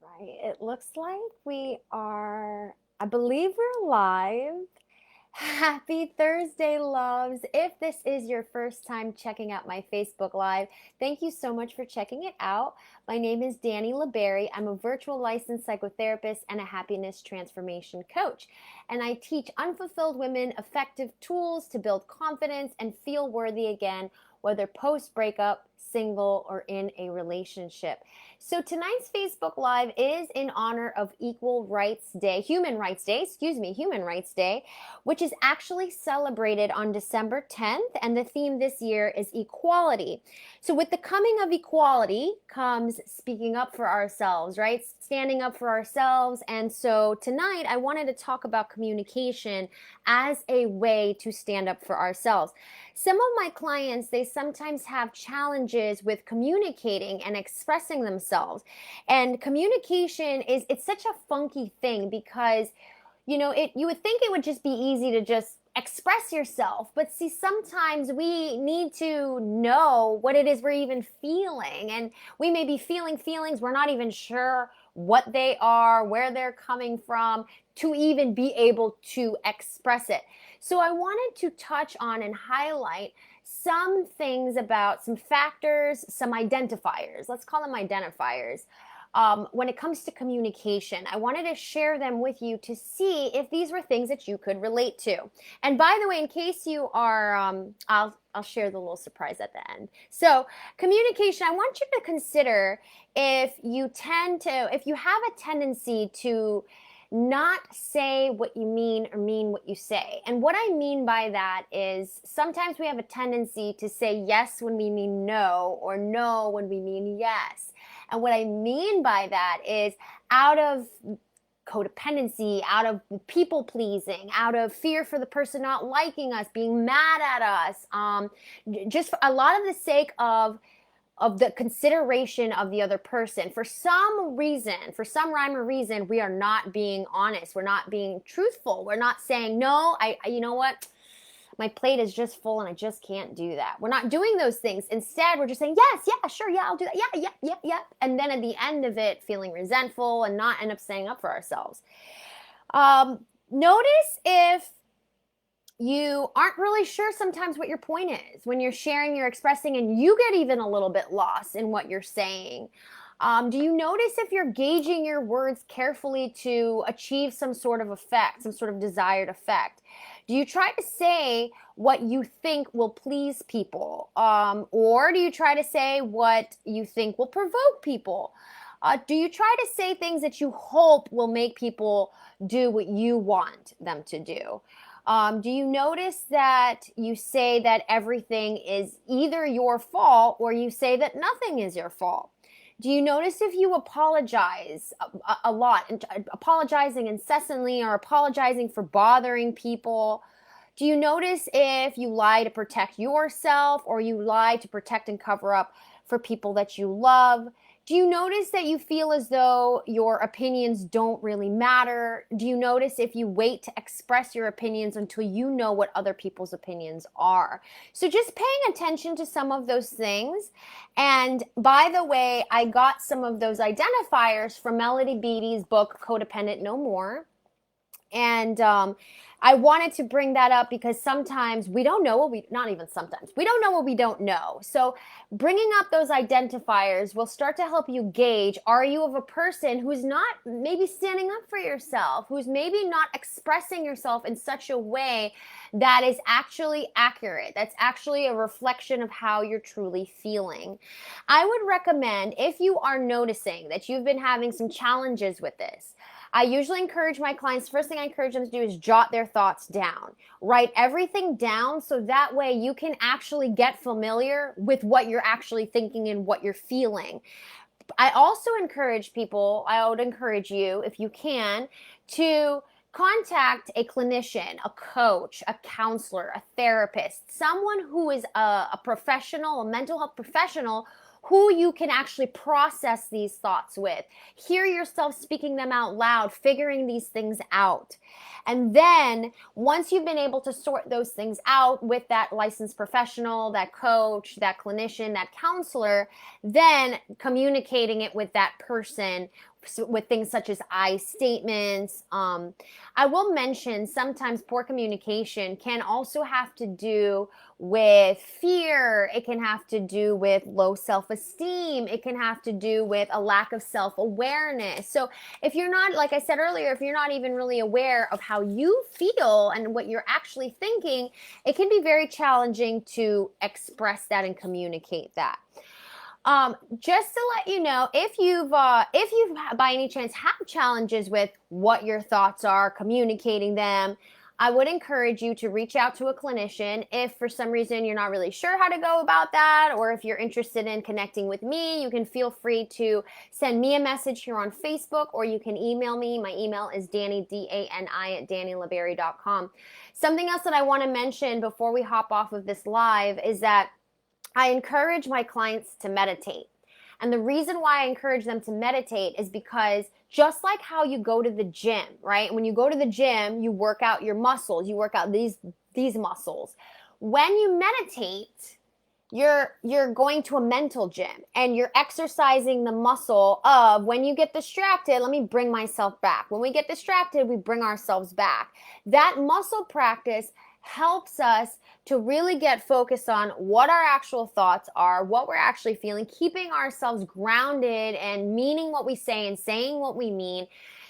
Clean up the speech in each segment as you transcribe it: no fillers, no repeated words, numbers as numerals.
Right. It looks like we are, I believe we're live. Happy Thursday, loves. If this is your first time checking out my Facebook Live, thank you so much for checking it out. My name is Dani La Barrie. I'm a virtual licensed psychotherapist and a happiness transformation coach. And I teach unfulfilled women effective tools to build confidence and feel worthy again, whether post breakup, single, or in a relationship. So tonight's Facebook Live is in honor of Human Rights Day, Human Rights Day, which is actually celebrated on December 10th, and the theme this year is equality. So with the coming of equality comes speaking up for ourselves, right? Standing up for ourselves. And so tonight I wanted to talk about communication as a way to stand up for ourselves. Some of my clients, they sometimes have challenges with communicating and expressing themselves. And communication it's such a funky thing because you would think it would just be easy to just express yourself, but see, sometimes we need to know what it is we're even feeling, and we may be feeling feelings we're not even sure what they are, where they're coming from, to even be able to express it. So I wanted to touch on and highlight some things about some factors, some identifiers. Let's call them identifiers. When it comes to communication, I wanted to share them with you to see if these were things that you could relate to. And by the way, in case you are, I'll share the little surprise at the end. So communication, I want you to consider if you have a tendency to not say what you mean or mean what you say. And what I mean by that is sometimes we have a tendency to say yes when we mean no, or no when we mean yes. And what I mean by that is out of codependency, out of people pleasing, out of fear for the person not liking us, being mad at us, just for a lot of the sake of the consideration of the other person. For some reason, for some rhyme or reason, we are not being honest. We're not being truthful. We're not saying, no, you know what? My plate is just full and I just can't do that. We're not doing those things. Instead, we're just saying, yes, yeah, sure, yeah, I'll do that. Yeah, yeah, yeah, yeah. And then at the end of it, feeling resentful and not end up standing up for ourselves. Notice if you aren't really sure sometimes what your point is when you're sharing, you're expressing, and you get even a little bit lost in what you're saying. Do you notice if you're gauging your words carefully to achieve some sort of effect, some sort of desired effect? Do you try to say what you think will please people? Or do you try to say what you think will provoke people? Do you try to say things that you hope will make people do what you want them to do? Do you notice that you say that everything is either your fault, or you say that nothing is your fault? Do you notice if you apologize a lot, apologizing incessantly, or apologizing for bothering people? Do you notice if you lie to protect yourself, or you lie to protect and cover up for people that you love? Do you notice that you feel as though your opinions don't really matter? Do you notice if you wait to express your opinions until you know what other people's opinions are? So just paying attention to some of those things. And by the way, I got some of those identifiers from Melody Beattie's book, Codependent No More. And I wanted to bring that up because sometimes we don't know not even sometimes, we don't know what we don't know. So bringing up those identifiers will start to help you gauge, are you of a person who's not maybe standing up for yourself, who's maybe not expressing yourself in such a way that is actually accurate, that's actually a reflection of how you're truly feeling. I would recommend, if you are noticing that you've been having some challenges with this, I usually encourage my clients, first thing I encourage them to do is jot their thoughts down. Write everything down so that way you can actually get familiar with what you're actually thinking and what you're feeling. I also encourage people, I would encourage you, if you can, to contact a clinician, a coach, a counselor, a therapist, someone who is a professional, a mental health professional who you can actually process these thoughts with. Hear yourself speaking them out loud, figuring these things out. And then once you've been able to sort those things out with that licensed professional, that coach, that clinician, that counselor, then communicating it with that person with things such as I statements. I will mention sometimes poor communication can also have to do with fear. It can have to do with low self-esteem. It can have to do with a lack of self-awareness. So if you're not, like I said earlier, if you're not even really aware of how you feel and what you're actually thinking, it can be very challenging to express that and communicate that. Just to let you know, if you've by any chance have challenges with what your thoughts are, communicating them, I would encourage you to reach out to a clinician. If for some reason you're not really sure how to go about that, or if you're interested in connecting with me, you can feel free to send me a message here on Facebook, or you can email me. My email is Dani, D-A-N-I, at DaniLaBarrie.com. Something else that I want to mention before we hop off of this live is that I encourage my clients to meditate. And the reason why I encourage them to meditate is because just like how you go to the gym, right? When you go to the gym, you work out your muscles, you work out these muscles. When you meditate, you're going to a mental gym and you're exercising the muscle of when you get distracted, let me bring myself back. When we get distracted, we bring ourselves back. That muscle practice helps us to really get focused on what our actual thoughts are, what we're actually feeling, keeping ourselves grounded and meaning what we say and saying what we mean.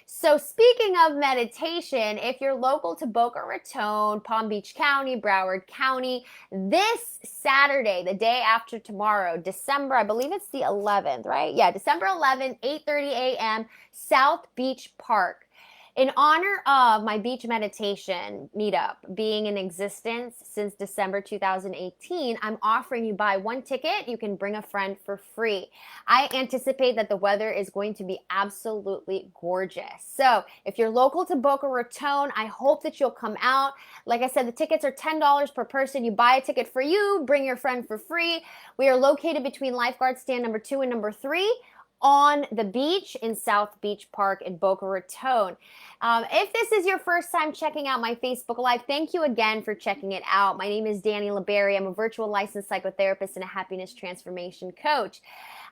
So speaking of meditation, if you're local to Boca Raton, Palm Beach County, Broward County, this Saturday, the day after tomorrow, December, I believe it's the 11th, right? Yeah, December 11th, 8:30 a.m., South Beach Park. In honor of my beach meditation meetup being in existence since December 2018, I'm offering you buy one ticket, you can bring a friend for free. I anticipate that the weather is going to be absolutely gorgeous. So if you're local to Boca Raton, I hope that you'll come out. Like I said, the tickets are $10 per person. You buy a ticket for you, bring your friend for free. We are located between lifeguard stand number 2 and number 3. On the beach in South Beach Park in Boca Raton. If this is your first time checking out my Facebook Live, thank you again for checking it out. My name is Dani La Barrie. I'm a virtual licensed psychotherapist and a happiness transformation coach.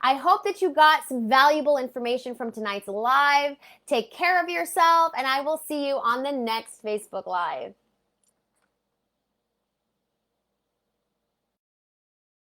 I hope that you got some valuable information from tonight's live. Take care of yourself, and I will see you on the next Facebook Live.